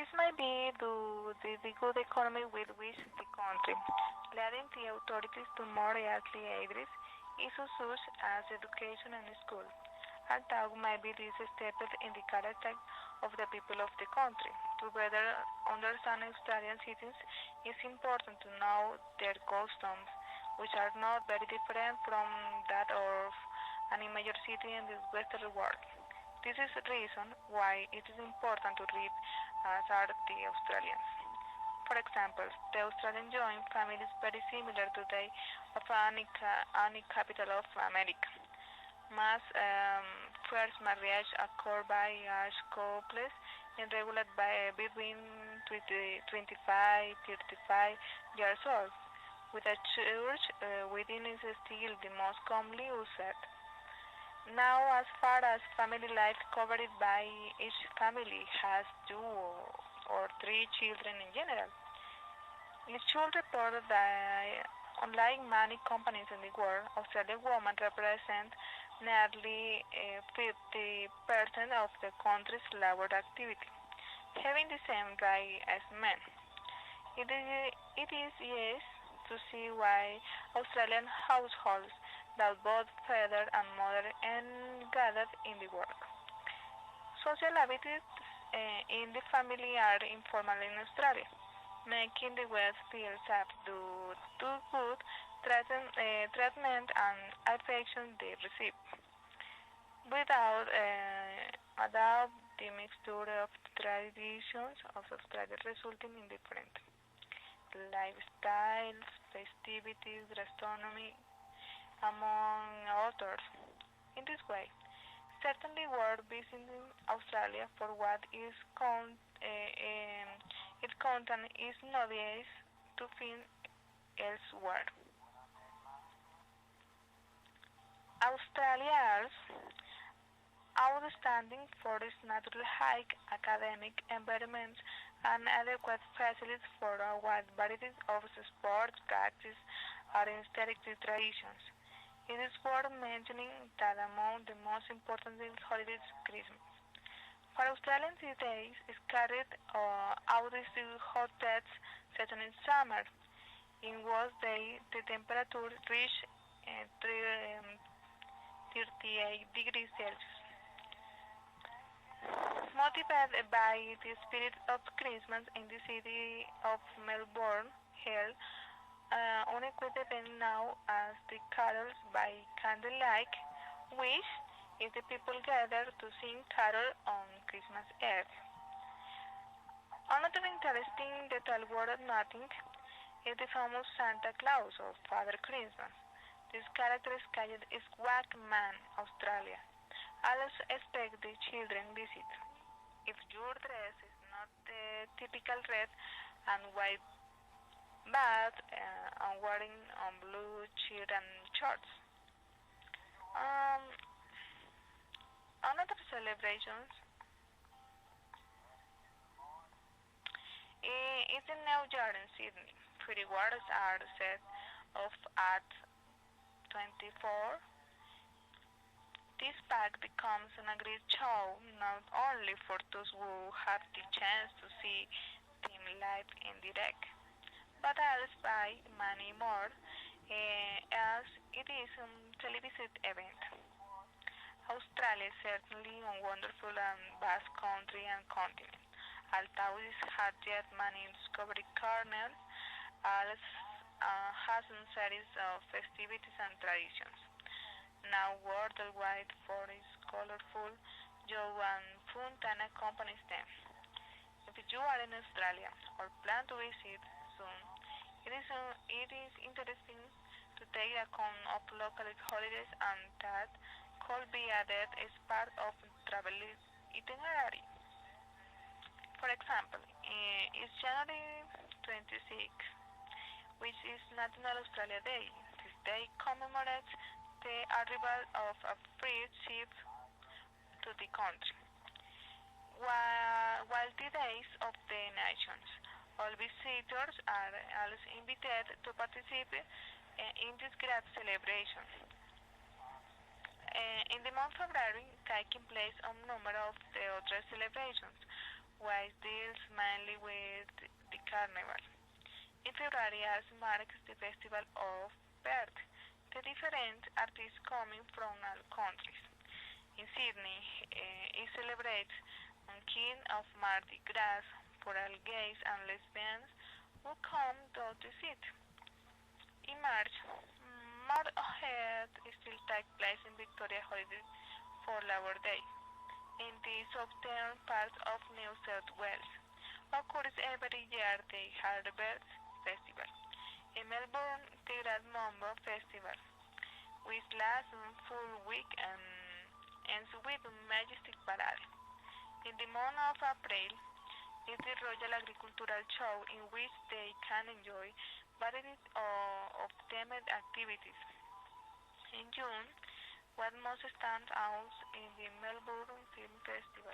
This might be due to the good economy with which the country, leading the authorities to more early address issues such as education and school. Although maybe this step in the character of the people of the country. To better understand Australian citizens, it's important to know their customs, which are not very different from that of any major city in the Western world. This is the reason why it is important to read as are the Australians. For example, the Australian joint family is very similar to that of any capital of America. Mass first marriage occurred by age couples and regulated by between 25 35 years old, with a church within is still the most commonly used. Now, as far as family life covered by each family has two or three children in general. It should report that unlike many companies in the world, Australian women represent nearly 50% of the country's labor activity, having the same right as men. It is yes to see why Australian households that both father and mother gathered in the work. Social habits in the family are informal in Australia, making the West feel safe due to good treatment and affection they receive. Without the mixture of traditions of Australia resulting in different lifestyles, festivities, gastronomy, among others. In this way, certainly worth visiting Australia for what its content is obvious to find elsewhere. Australia is outstanding for its natural high academic environments and adequate facilities for a wide variety of sports practice and instructive traditions. It is worth mentioning that among the most important holidays is Christmas. For Australians these days is carried out is the hottest season in summer. In was day the temperature reached 38 degrees Celsius. Motivated by the spirit of Christmas in the city of Melbourne, held unequated event now as the carols by candlelight, which is the people gather to sing carol on Christmas Eve. Another interesting detail worth noting is the famous Santa Claus or Father Christmas. This character is called Swagman, Australia. Always expect the children visit. If your dress is not the typical red and white, but I'm wearing blue shirt and shorts. Um, Another celebrations is the New Year in Sydney. Fireworks are set off at 24. This pack becomes a great show not only for those who have the chance to see them live in direct, but also by many more, as it is a television event. Australia is certainly a wonderful and vast country and continent. Although it has yet many discovery corners, has a series of festivities and traditions. Now worldwide for its colorful, joy and fun and accompanies them. If you are in Australia or plan to visit soon, it is interesting to take account of local holidays and that could be added as part of travel itinerary. For example, it's January 26, which is National Australia Day. This day commemorates the arrival of a free ship to the country. While the days of the nations, all visitors are also invited to participate in this great celebration. In the month of February, taking place a number of the other celebrations, which deals mainly with the carnival. In February also marks the Festival of Perth, the different artists coming from all countries. In Sydney, it celebrates on King of Mardi Gras for all gays and lesbians who come to the city. In March, Motorhead still takes place in Victoria Holiday for Labor Day. In the southern part of New South Wales, occurs every year the Harvest Festival. In Melbourne, the Great Mambo Festival, which lasts a full week and ends with a majestic parade. In the month of April is the Royal Agricultural Show in which they can enjoy variety of themed activities. In June, what most stands out is the Melbourne Film Festival.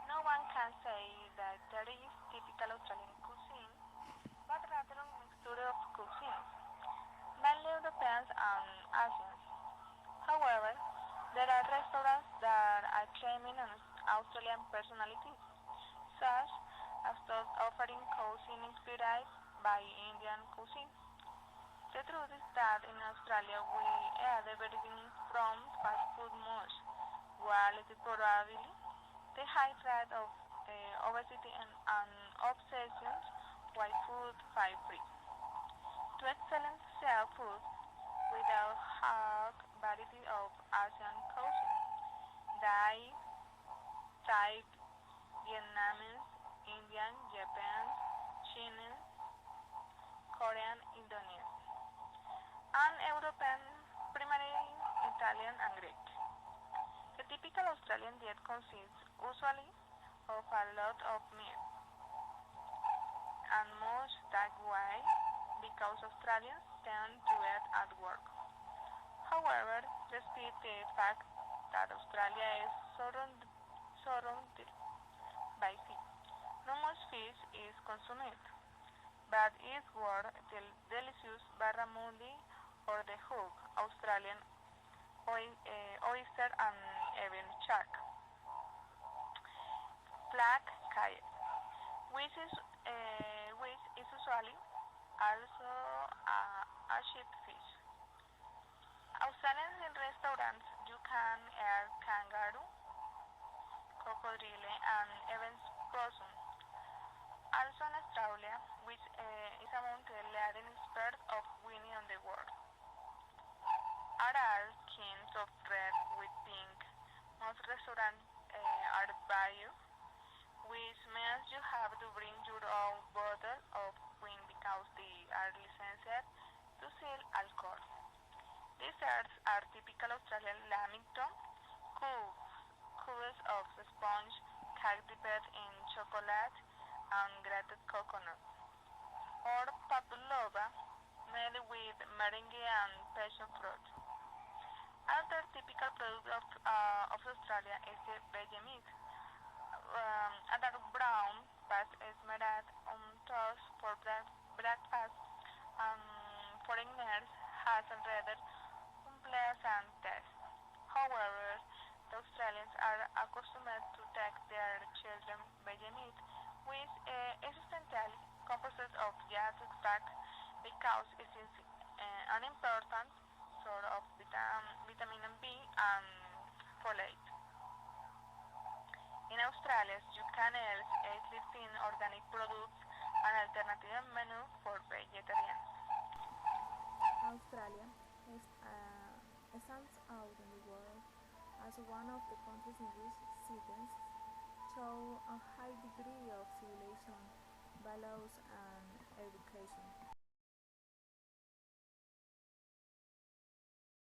No one can say that there is typical Australian cuisine, but rather a mixture of cuisines, mainly Europeans and Asians. However, there are restaurants that are claiming an Australian personality, such as those offering cuisine inspired by Indian cuisine. The truth is that in Australia we eat everything from fast food much, while it is probably the high rate of obesity and obsessions with food fight free. To excellent seafood with a hard variety of Asian cuisine, Thai, Thai, Vietnamese, Indian, Japanese, Chinese, Korean, Indonesian, and European, primarily Italian and Greek. The typical Australian diet consists usually of a lot of meat, and much that way because Australians tend to eat at work. However, despite the fact that Australia is surrounded by sea, no much fish is consumed, but is worth the delicious barramundi or the hook, Australian oyster and even shark. Black kite, which is usually also a sheep fish. Australian in restaurants you can eat kangaroo, crocodile, and even possum. Also in Australia, which is among the leading experts of winning on the world. Are all kinds of red with pink. Most restaurants are bio, which means you have to bring your own bottle of wine because they are licensed to sell alcohol. Desserts are typical Australian lamington, cubes of sponge, cake dipped in chocolate, and grated coconut, or pavlova, made with meringue and passion fruit. Another typical product of Australia is the veggie meat. A dark brown paste is made on toast for breakfast, and foreigners has a rather unpleasant taste. However, the Australians are accustomed to take their children veggie meat, which is essentially composed of just extract because it is an important source of vitamin B and folate. In Australia, you can also eat 15 organic products, an alternative menu for vegetarians. Australia stands out in the world as one of the countries in which citizens show a high degree of civilization, values, and education.